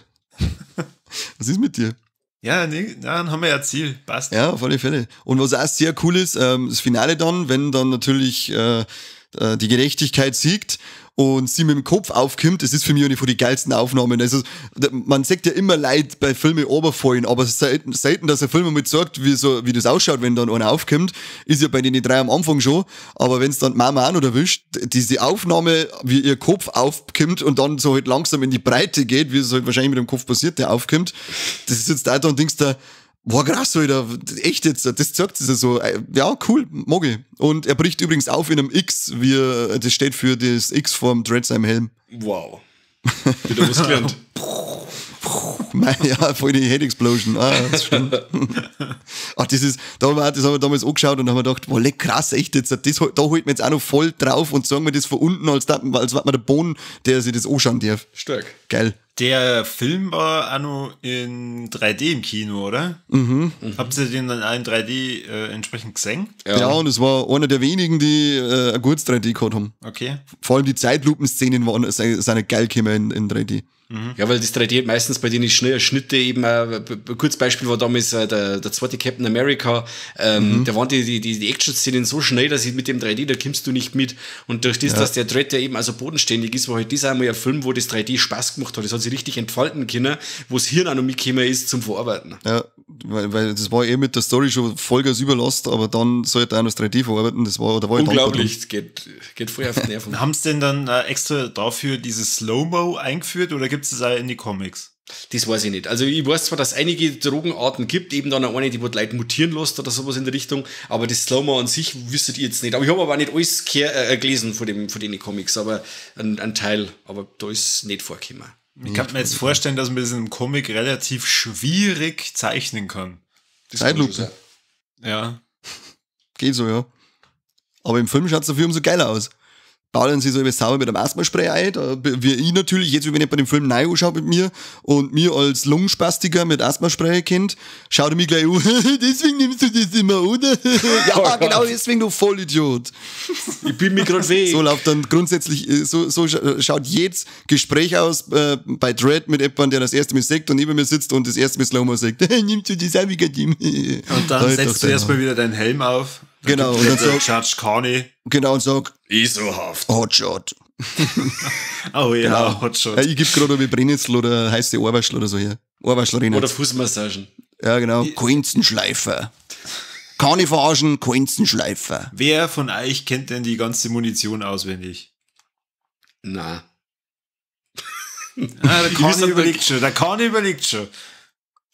Was ist mit dir? Ja, nee, dann haben wir ja Ziel. Passt. Ja, auf alle Fälle. Und was auch sehr cool ist, das Finale dann, wenn dann natürlich die Gerechtigkeit siegt und sie mit dem Kopf aufkommt, das ist für mich eine von den geilsten Aufnahmen. Also, man sagt ja immer Leid bei Filmen runterfallen, aber selten, dass ein Film mal sagt, wie das ausschaut, wenn dann einer aufkommt, ist ja bei den 3 am Anfang schon, aber wenn es dann die Mama auch noch erwischt, diese Aufnahme, wie ihr Kopf aufkommt und dann so halt langsam in die Breite geht, wie es halt wahrscheinlich mit dem Kopf passiert, der aufkommt, das ist jetzt da und denkst da, boah, krass, Alter, echt jetzt, das zeigt es ja so, ja, cool, mag ich. Und er bricht übrigens auf in einem X, das steht für das X vom Dread seinem Helm. Wow. Wieder was gelernt. Ja, voll die Head Explosion. Das stimmt. Ach, das haben wir damals angeschaut und haben wir gedacht, boah, leck, krass, echt jetzt, da holt man jetzt auch noch voll drauf und sagen wir das von unten, als war man der Boden, der sich das anschauen darf. Stark. Geil. Der Film war auch noch in 3D im Kino, oder? Habt ihr den dann auch in 3D entsprechend gesehen? Ja, und es war einer der wenigen, die ein gutes 3D gehabt haben. Okay. Vor allem die Zeitlupenszenen sind geil gekommen in 3D. Ja, weil das 3D meistens bei den Schnitte eben, ein kurzes Beispiel war damals der zweite Captain America, da waren die Action-Szenen so schnell, dass ich mit dem 3D, da kommst du nicht mit. Und durch das, dass der Dread ja eben also bodenständig ist, war halt das einmal ein Film, wo das 3D Spaß gemacht hat. Das hat sich richtig entfalten können, wo das Hirn auch noch mitgekommen ist zum Verarbeiten. Ja, weil das war mit der Story schon Vollgas überlasst, aber dann sollte auch noch das 3D verarbeiten, das war unglaublich, das geht voll auf die Nerven. Haben sie denn dann extra dafür dieses Slow-Mo eingeführt oder gibt es das auch in die Comics? Das weiß ich nicht. Also ich weiß zwar, dass es einige Drogenarten gibt, eben dann eine, die Leute mutieren lässt oder sowas in der Richtung, aber das Slow-Mo an sich wüsstet ihr jetzt nicht. Aber ich habe aber auch nicht alles gelesen von den Comics, aber ein Teil, aber da ist nicht vorgekommen. Ich kann mir jetzt vorstellen, dass man das in einem Comic relativ schwierig zeichnen kann. Zeitlupe. Ja. Geht so, ja. Aber im Film schaut es dafür umso geiler aus. Bauen sie so über sauber mit einem Asthmaspray ein, wie ich natürlich, jetzt wenn ich bei dem Film neu anschaue mit mir und mir als Lungenspastiker mit Asthmaspray kennt, schaut er mich gleich an, deswegen nimmst du das immer, oder? Ja, genau deswegen, du Vollidiot. Ich bin mir gerade weh. So läuft dann grundsätzlich, so schaut jedes Gespräch aus bei Dread mit jemandem, der das erste Mal sagt und neben mir sitzt und das erste Mal Slow-Mo sagt, nimmst du das auch wieder? Und dann setzt du erstmal wieder deinen Helm auf. Genau, und dann sagt Judge Carney. Genau, und sag, Isohaft. Hotshot. Oh ja, Genau. Hotshot. Ja, ich gebe gerade wie Brennnessel oder heiße Ohrwaschel oder so her. Ohrwaschlerin. Oder Fußmassagen. Ja, genau. Quinzenschleifer. Kann ich verarschen, Quinzenschleifer. Wer von euch kennt denn die ganze Munition auswendig? Na. Der Kani überlegt schon.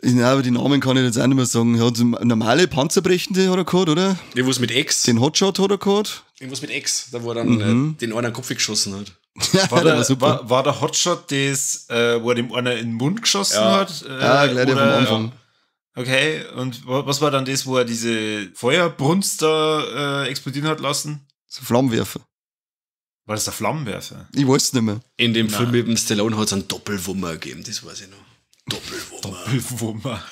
Ja, aber die Namen kann ich jetzt auch nicht mehr sagen. Er hat normale Panzerbrechende hat er gehabt, oder? Irgendwas mit X. Den Hotshot hat er gehabt. Irgendwas mit X, da wo er dann den einen Kopf geschossen hat. War der Hotshot das, wo er dem einer in den Mund geschossen hat? Ja, gleich der vom Anfang. Okay, und was war dann das, wo er diese Feuerbrunst da explodieren hat lassen? So Flammenwerfer. War das der Flammenwerfer? Ich weiß es nicht mehr. In dem Film mit dem Stallone hat es einen Doppelwummer gegeben, das weiß ich noch. Doppelwummer.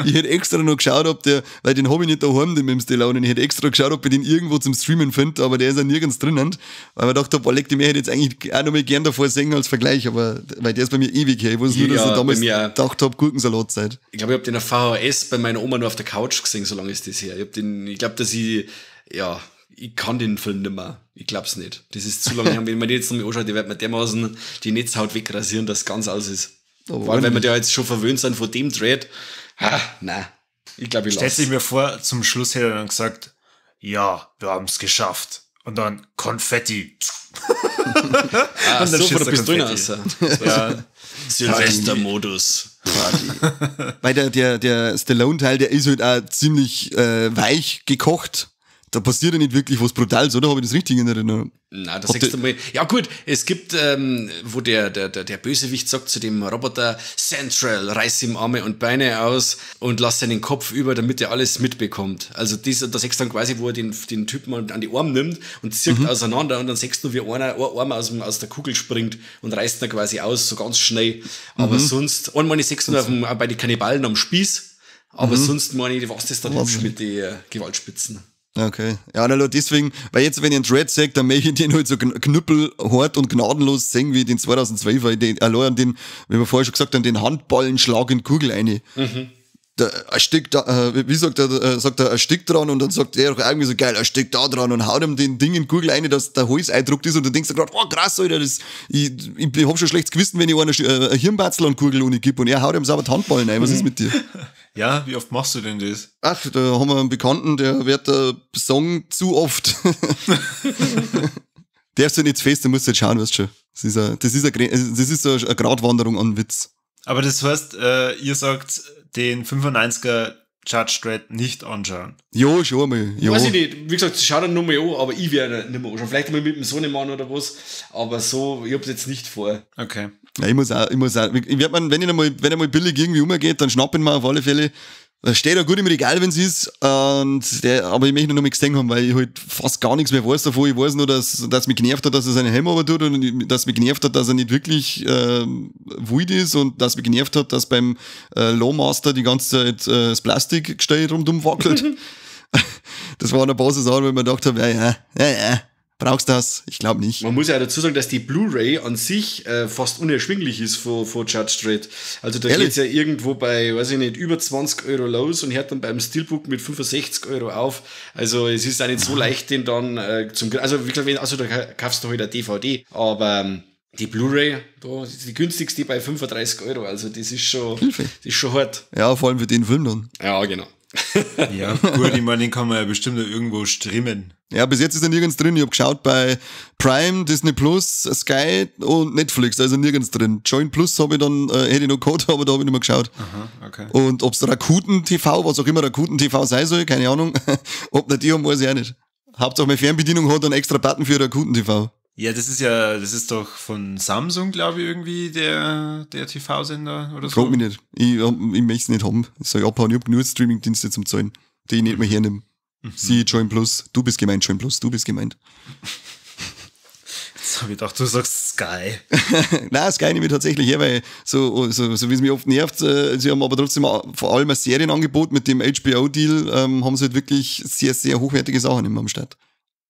Ich hätte extra noch geschaut, weil den habe ich nicht daheim, den mit dem Stallone. Ich hätte extra geschaut, ob ich den irgendwo zum Streamen finde, aber der ist ja nirgends drinnen. Weil ich dachte, boah, den hätte ich jetzt eigentlich auch noch mal gern davor singen als Vergleich, aber weil der ist bei mir ewig her. Ich weiß nur, dass ich damals gedacht habe, Gurkensalatzeit. Ich glaube, ich habe den auf VHS bei meiner Oma nur auf der Couch gesehen, so lange ist das her. Ich glaube, ich kann den Film nicht mehr. Ich glaub's nicht. Das ist zu lange her. Wenn man den jetzt noch mal anschaut, die wird mir dermaßen die Netzhaut wegrasieren, dass es ganz aus ist. Oh, vor allem, wenn wir da jetzt schon verwöhnt sind von dem Dread. Nein. Ich glaube, ich lasse. Stellst du mir vor, zum Schluss hätte er dann gesagt, ja, wir haben es geschafft. Und dann Konfetti. Und dann so von der Pistole aus. Ja. Silvestermodus. Weil der Stallone-Teil, der ist halt auch ziemlich weich gekocht. Da passiert ja nicht wirklich was Brutales, oder? Habe ich das richtig in Erinnerung? Na, das sechste Mal. Ja gut, es gibt, wo der Bösewicht sagt zu dem Roboter, Central, reiß ihm Arme und Beine aus und lass seinen Kopf über, damit er alles mitbekommt. Also da sechst dann quasi, wo er den Typen an die Arme nimmt und zirkt auseinander und dann sechst du, wie ein Arm aus der Kugel springt und reißt ihn quasi aus, so ganz schnell. Aber sonst, einmal ich sechs nur bei den Kannibalen am Spieß, aber sonst meine ich, was das dann hübsch mit den Gewaltspitzen. Okay. Ja, na, deswegen, weil jetzt, wenn ich einen Dread sage, dann möchte ich den halt so knüppelhart und gnadenlos sehen, wie den 2012, weil den, allein an den, wie wir vorher schon gesagt haben, den Handballenschlag in die Kugel rein. Ein Stück da, wie sagt er, ein Stück dran und dann sagt er auch irgendwie so geil, ein Stück da dran und haut ihm den Ding in die Kugel rein, dass der Hals eindruckt ist und dann denkst du gerade, oh krass, Alter, ich hab schon schlechtes Gewissen, wenn ich einer Hirnbatzel an die Kugel ohne gebe und er haut ihm sauber die Handballen rein, was ist mit dir? Ja, wie oft machst du denn das? Ach, da haben wir einen Bekannten, der wird Song zu oft. Darfst du nicht zu fest, du musst jetzt schauen, weißt du schon. Das ist so eine Gratwanderung an Witz. Aber das heißt, ihr sagt, den 95er Judge Dredd nicht anschauen. Ja, schon mal. Ja. Weiß ich nicht, wie gesagt, schau dann nur mal an, aber ich werde nicht mehr anschauen. Vielleicht mal mit dem Sohnemann oder was, aber so, ich hab's jetzt nicht vor. Okay. Ja, ich muss auch, wenn er mal billig irgendwie umgeht, dann schnapp ihn mal auf alle Fälle. Da steht er gut im Regal, wenn es ist, aber ich möchte ihn noch mal gesehen haben, weil ich halt fast gar nichts mehr weiß davon. Ich weiß nur, dass mich genervt hat, dass er seinen Helm runter tut und dass mich genervt hat, dass er nicht wirklich wild ist und dass mich genervt hat, dass beim Lawmaster die ganze Zeit das Plastikgestell rundum wackelt. Das waren ein paar so Sachen, wo ich mir gedacht habe, ja. Brauchst du das? Ich glaube nicht. Man muss ja auch dazu sagen, dass die Blu-ray an sich fast unerschwinglich ist von Judge Dredd. Also da geht's ja irgendwo bei, weiß ich nicht, über 20 Euro los und hört dann beim Steelbook mit 65 Euro auf. Also es ist auch nicht so leicht, den dann also wie gesagt, also da kaufst du halt eine DVD, aber die Blu-ray, da ist die günstigste bei 35 Euro. Also das ist schon hart. Ja, vor allem für den Film dann. Ja, genau. Ja, gut, ich meine, den kann man ja bestimmt irgendwo streamen. Ja, bis jetzt ist er nirgends drin. Ich habe geschaut bei Prime, Disney Plus, Sky und Netflix, also nirgends drin. Join Plus habe ich dann, hätte ich noch gehabt, aber da habe ich nicht mehr geschaut. Aha, okay. Und ob es Rakuten TV, was auch immer Rakuten TV sein soll, keine Ahnung. Ob nicht die haben, weiß ich auch nicht. Hauptsache meine Fernbedienung hat einen extra Button für Rakuten TV. Ja, das ist doch von Samsung, glaube ich, irgendwie der TV-Sender oder so. Frag mich nicht. Ich möchte es nicht haben. Ich sage abhauen, ich habe genug Streaming-Dienste zum Zahlen, die ich nicht mehr hernehme. Sie, Join Plus. Du bist gemeint, Join Plus. Du bist gemeint. Jetzt habe ich gedacht, du sagst Sky. Nein, Sky nehme ich tatsächlich her, weil so wie es mich oft nervt, sie haben aber trotzdem vor allem ein Serienangebot mit dem HBO-Deal, haben sie halt wirklich sehr, sehr hochwertige Sachen immer am Start.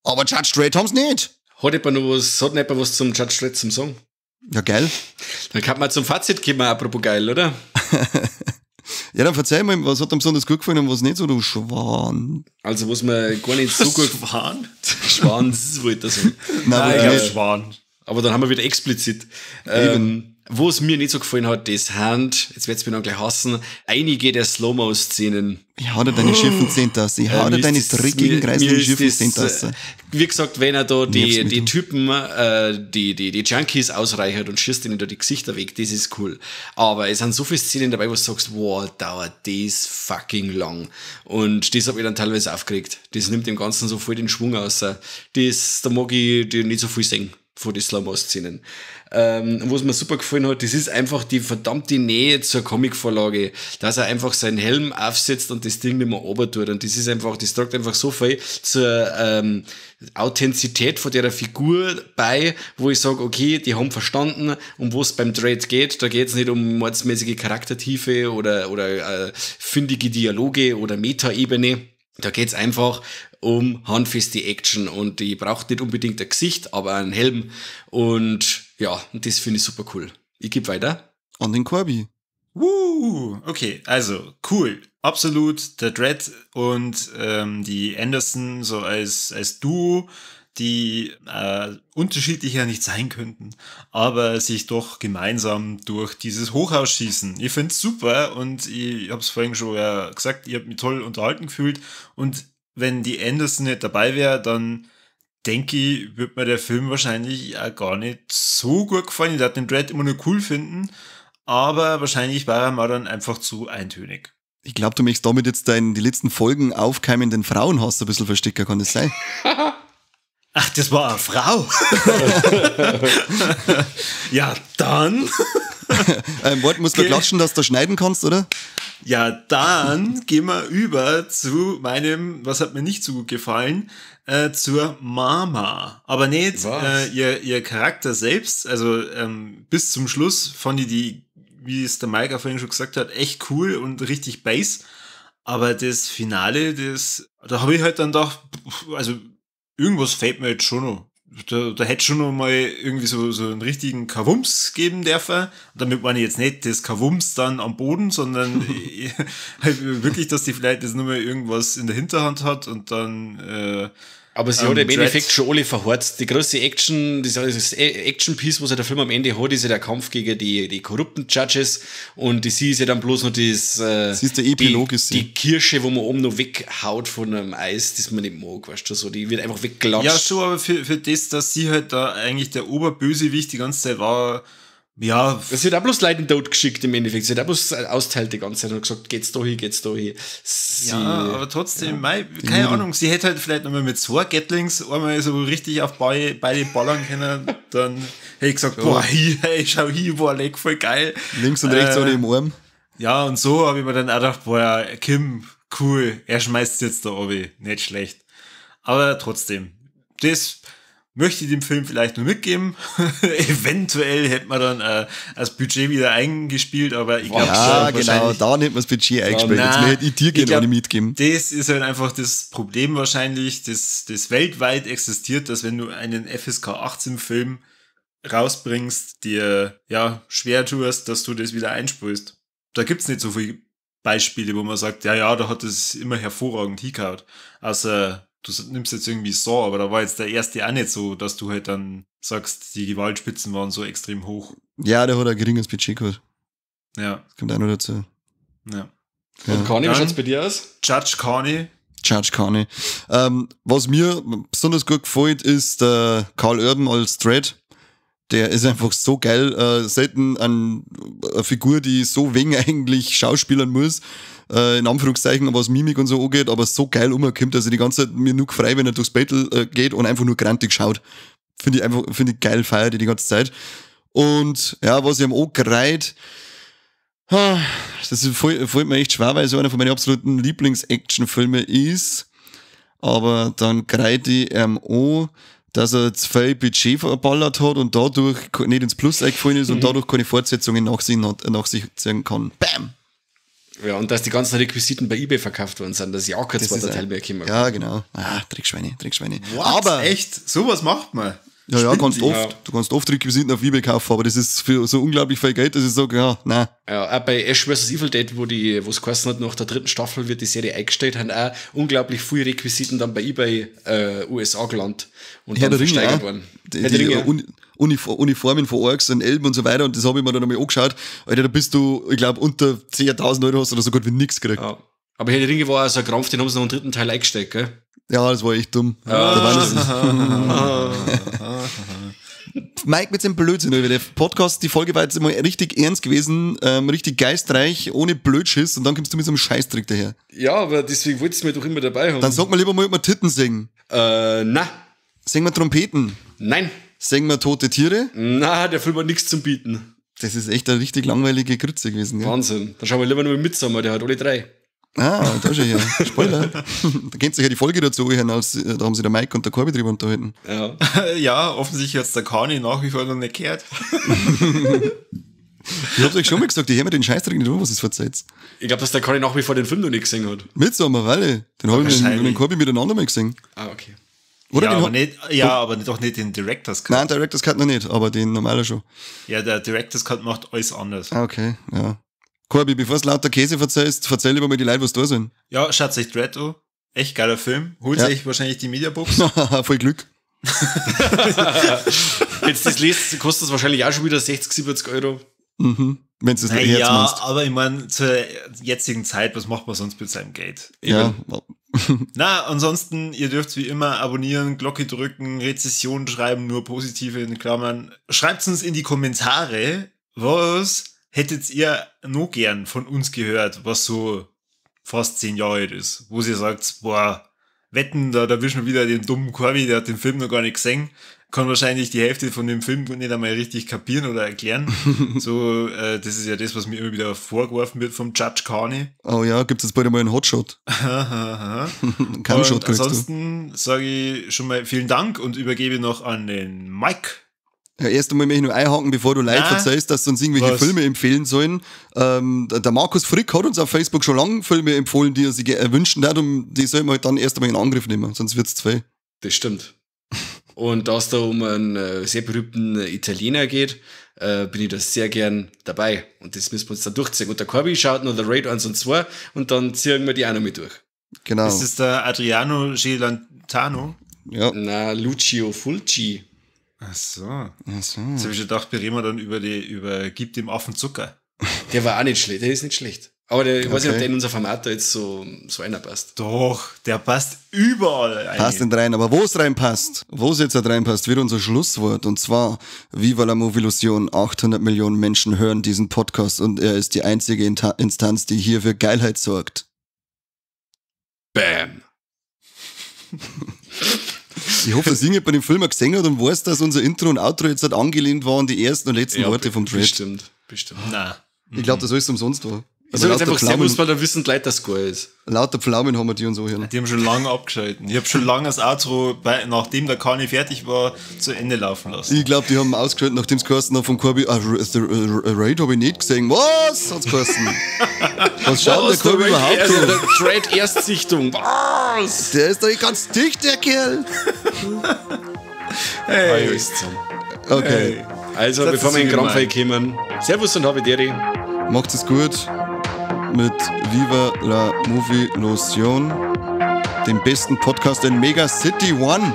Aber Judge Dredd haben sie nicht. Hat nicht jemand was zum Judge Dredd zum Sagen? Ja, geil. Dann kann man zum Fazit kommen, apropos geil, oder? Ja, dann verzeih mal, was hat dir besonders gut gefallen und was nicht so, du Schwan. Also, was mir gar nicht so gut... Schwan? Schwan, das wollte ich sagen. Nein, ich glaube nicht. Schwan. Aber dann haben wir wieder explizit. Wo es mir nicht so gefallen hat, das sind, jetzt wird's mir noch gleich hassen, einige der Slow-Mo-Szenen. Ich hau dir deine schiefen Zehntasse. Ich hau dir deine dreckigen, reißenden schiefen Zehntasse. Wie gesagt, wenn er da die Typen, die Junkies ausreichert und schießt ihnen da die Gesichter weg, das ist cool. Aber es sind so viele Szenen dabei, wo du sagst, wow, dauert das fucking lang. Und das hat mich dann teilweise aufgeregt. Das nimmt dem Ganzen so voll den Schwung aus. Da mag ich die nicht so viel sehen von den Slow-Mo-Szenen. Was mir super gefallen hat, das ist einfach die verdammte Nähe zur Comic-Vorlage, dass er einfach seinen Helm aufsetzt und das Ding nicht mehr runter tut. Und das ist einfach, das trägt einfach so viel zur Authentizität von der Figur bei, wo ich sage, okay, die haben verstanden, um was es beim Dredd geht. Da geht es nicht um mordsmäßige Charaktertiefe oder findige Dialoge oder Meta-Ebene. Da geht's einfach um handfeste Action und die braucht nicht unbedingt ein Gesicht, aber einen Helm und ja, das finde ich super cool. Ich gebe weiter. An den Corby. Okay, also cool. Absolut der Dredd und die Anderson so als Duo, die unterschiedlicher nicht sein könnten, aber sich doch gemeinsam durch dieses Hochhaus schießen. Ich finde es super und ich habe es vorhin schon gesagt, ich habe mich toll unterhalten gefühlt und wenn die Anderson nicht dabei wäre, dann denke ich, wird mir der Film wahrscheinlich auch gar nicht so gut gefallen. Ich würde den Dredd immer nur cool finden, aber wahrscheinlich war er mal dann einfach zu eintönig. Ich glaube, du möchtest damit jetzt die letzten Folgen aufkeimenden Frauenhass ein bisschen verstecken, kann das sein? Ach, das war eine Frau. Ja, dann. Warte, musst du klatschen, dass du schneiden kannst, oder? Ja, dann gehen wir über zu meinem, was hat mir nicht so gut gefallen, zur Mama. Aber nicht ihr Charakter selbst. Also bis zum Schluss fand ich die, wie es der Mike auch vorhin schon gesagt hat, echt cool und richtig Bass. Aber das Finale, da habe ich halt dann gedacht, also irgendwas fehlt mir jetzt schon noch. Da hätte schon noch mal irgendwie so einen richtigen Kavums geben dürfen. Und damit meine ich jetzt nicht das Kavums dann am Boden, sondern halt wirklich, dass die vielleicht jetzt nur mal irgendwas in der Hinterhand hat und dann aber sie hat im Endeffekt schon alle verhorzt. Die große Action, das Action-Piece, was ja der Film am Ende hat, ist ja der Kampf gegen die korrupten Judges. Und sie ist ja dann bloß noch sie ist der Epilog, die Kirsche, wo man oben noch weghaut von einem Eis, das man nicht mag, weißt du, so. Die wird einfach weggelatscht. Ja, schon, aber für das, dass sie halt da eigentlich der Oberbösewicht die ganze Zeit war, ja. Sie hat auch bloß Leute in den Tod geschickt im Endeffekt. Sie hat auch bloß austeilt die ganze Zeit und gesagt, geht's da hin. Ja, aber trotzdem, keine Ahnung, sie hätte halt vielleicht nochmal mit zwei Gatlings einmal so richtig auf beide ballern können, dann hätte ich gesagt, boah, schau hier, boah, leck, voll geil. Links und rechts oder im Arm. Ja, und so habe ich mir dann auch gedacht, boah, Kim, cool, er schmeißt jetzt da oben, nicht schlecht. Aber trotzdem, das möchte ich dem Film vielleicht nur mitgeben. Eventuell hätte man dann das Budget wieder eingespielt, aber ich glaube ja, genau, da hätte man das Budget eingespielt. Jetzt hätte ich dir gerne eine mitgeben. Das ist halt einfach das Problem wahrscheinlich, das weltweit existiert, dass wenn du einen FSK 18 Film rausbringst, dir ja schwer tust, dass du das wieder einspulst. Da gibt's nicht so viele Beispiele, wo man sagt, ja, da hat es immer hervorragend hingehauen. Also du nimmst jetzt irgendwie Saw, aber da war jetzt der erste auch nicht so, dass du halt dann sagst, die Gewaltspitzen waren so extrem hoch. Ja, der hat ein geringes Budget gehabt. Ja. Das kommt auch noch dazu. Ja. Und Carney, wie schaut's bei dir aus? Judge Carney. Was mir besonders gut gefällt, ist Karl Urban als Dredd. Der ist einfach so geil. Selten eine Figur, die so wenig eigentlich schauspielern muss. In Anführungszeichen, was Mimik und so angeht, aber so geil umkommt, dass er die ganze Zeit mir nur frei, wenn er durchs Battle geht und einfach nur grantig schaut. Finde ich geil, feiert die ganze Zeit. Und ja, was ich am auch gereiht, das fällt mir echt schwer, weil es so einer von meinen absoluten Lieblings-Action-Filme ist. Aber dann gereiht ich an, dass er zu viel Budget verballert hat und dadurch nicht ins Plus eingefallen ist und dadurch keine Fortsetzungen nach sich ziehen kann. Bam! Ja, und dass die ganzen Requisiten bei eBay verkauft worden sind, dass ja auch kein zweiter Teil mehr gekommen. Ja, genau. Dreckschweine. What? Aber echt? Sowas macht man? Ja, kannst oft. Du kannst oft Requisiten auf eBay kaufen, aber das ist für so unglaublich viel Geld, dass ich sage, ja, nein. Ja, auch bei Ash vs. Evil Dead, wo es geheißen hat, nach der 3. Staffel wird die Serie eingestellt, haben auch unglaublich viele Requisiten dann bei eBay USA gelandet und dann versteigert worden. Uniformen von Orks und Elben und so weiter, und das habe ich mir dann einmal angeschaut. Alter, da bist du, ich glaube, unter 10.000 Euro hast du da so gut wie nichts gekriegt. Ja. Aber Herr der Ringe war auch so ein Krampf, den haben sie noch im 3. Teil eingestellt, gell? Ja, das war echt dumm. Mike mit seinem Blödsinn, der Podcast, die Folge war jetzt immer richtig ernst gewesen, richtig geistreich, ohne Blödschiss, und dann kommst du mit so einem Scheißtrick daher. Ja, aber deswegen wolltest du mir doch immer dabei haben. Dann sag mal lieber mal, ob wir Titten singen. Na. Singen wir Trompeten? Nein. Singen wir tote Tiere? Na, der Film hat nichts zum Bieten. Das ist echt eine richtig langweilige Grütze gewesen. Gell? Wahnsinn. Dann schauen wir lieber nur mit Midsommar, der hat alle 3. Ah, da schon, ja. Spoiler. Da kennt sich ja die Folge dazu hören, da haben sich der Mike und der Corby drüber unterhalten. Ja, ja, offensichtlich hat es der Kani nach wie vor noch nicht gehört. Ich hab's euch schon mal gesagt, ich höre mir den Scheißdreck nicht an, was es verzeiht. Ich glaube, dass der Kani nach wie vor den Film noch nicht gesehen hat. Midsommar, weil den habe ich mit dem Corby miteinander mal gesehen. Ah, okay. Oder aber doch nicht den Director's Cut. Nein, Director's Cut noch nicht, aber den normaler schon. Ja, der Director's Cut macht alles anders. Ah, okay, ja. Corby, bevor du lauter Käse verzeihst, erzähl lieber mal die Leute, was da sind. Ja, schaut euch Dredd an. Echt geiler Film. Holt euch wahrscheinlich die Mediabox. Voll Glück. Wenn du das liest, kostet es wahrscheinlich auch schon wieder 60, 70 Euro. Mhm. Wenn du das Herz ja, meinst. aber ich meine, zur jetzigen Zeit, was macht man sonst mit seinem Geld? Ja. Na, ansonsten, ihr dürft wie immer abonnieren, Glocke drücken, Rezessionen schreiben, nur positive in Klammern. Schreibt uns in die Kommentare, was hättet ihr noch gern von uns gehört, was so fast 10 Jahre alt ist, wo sie sagt, boah, wetten, da erwischen wir wieder den dummen Corby, der hat den Film noch gar nicht gesehen, kann wahrscheinlich die Hälfte von dem Film nicht einmal richtig kapieren oder erklären. So, das ist ja das, was mir immer wieder vorgeworfen wird vom Judge Carney. Oh ja, gibt es jetzt bald einmal einen Hotshot. Keinen Shot kriegst du. Ansonsten sage ich schon mal vielen Dank und übergebe noch an den Mike. Ja, erst einmal möchte ich noch einhaken, bevor du Leute verzeihst, dass sie uns irgendwelche Filme empfehlen sollen. Der Markus Frick hat uns auf Facebook schon lange Filme empfohlen, die er sich wünschen hat, und die sollen wir halt dann erst einmal in Angriff nehmen, sonst wird's zu viel. Das stimmt. Und da es da um einen sehr berühmten Italiener geht, bin ich da sehr gern dabei. Und das müssen wir uns dann durchziehen. Und der Corby schaut noch der Raid 1 und 2 und dann ziehen wir die auch noch mit durch. Genau. Das ist der Adriano Gelantano. Ja. Na, Lucio Fulci. Ach so. Jetzt habe ich schon gedacht, wir reden dann über Gib dem Affen Zucker. Der war auch nicht schlecht, der ist nicht schlecht. Aber ich weiß nicht, ob der in unser Format da jetzt so einer passt. Doch, der passt überall rein. Passt nicht rein, aber wo es reinpasst, wo es jetzt halt reinpasst, wird unser Schlusswort. Und zwar, Viva la Movilusion, 800 Millionen Menschen hören diesen Podcast und er ist die einzige Instanz, die hier für Geilheit sorgt. Bam. Ich hoffe, dass irgendjemand bei dem Film gesehen hat und weiß, dass unser Intro und Outro jetzt halt angelehnt waren, die ersten und letzten Worte vom Trade. Bestimmt. Nein. Ich glaube, das alles umsonst war. Ich sag jetzt einfach Servus, weil dann wissen die Leute, dass es geil ist. Lauter Pflaumen haben wir die und so hier. Die haben schon lange abgeschalten. Ich habe schon lange das Outro, nachdem der Kani fertig war, zu Ende laufen lassen. Ich glaube, die haben ausgeschaltet, nachdem es geheißen hat von Corby, Raid habe ich nicht gesehen. Was? Hat's geheißen? Was schaut der Corby überhaupt so? so? Der Trade Erstsichtung. Was? Der ist doch nicht ganz dicht, der Kerl. Hey. Okay. Hey. Also, Das bevor ist wir in so den Krampf kommen, Servus und Habideri. Macht es gut mit Viva la Movilusion, dem besten Podcast in Mega City One.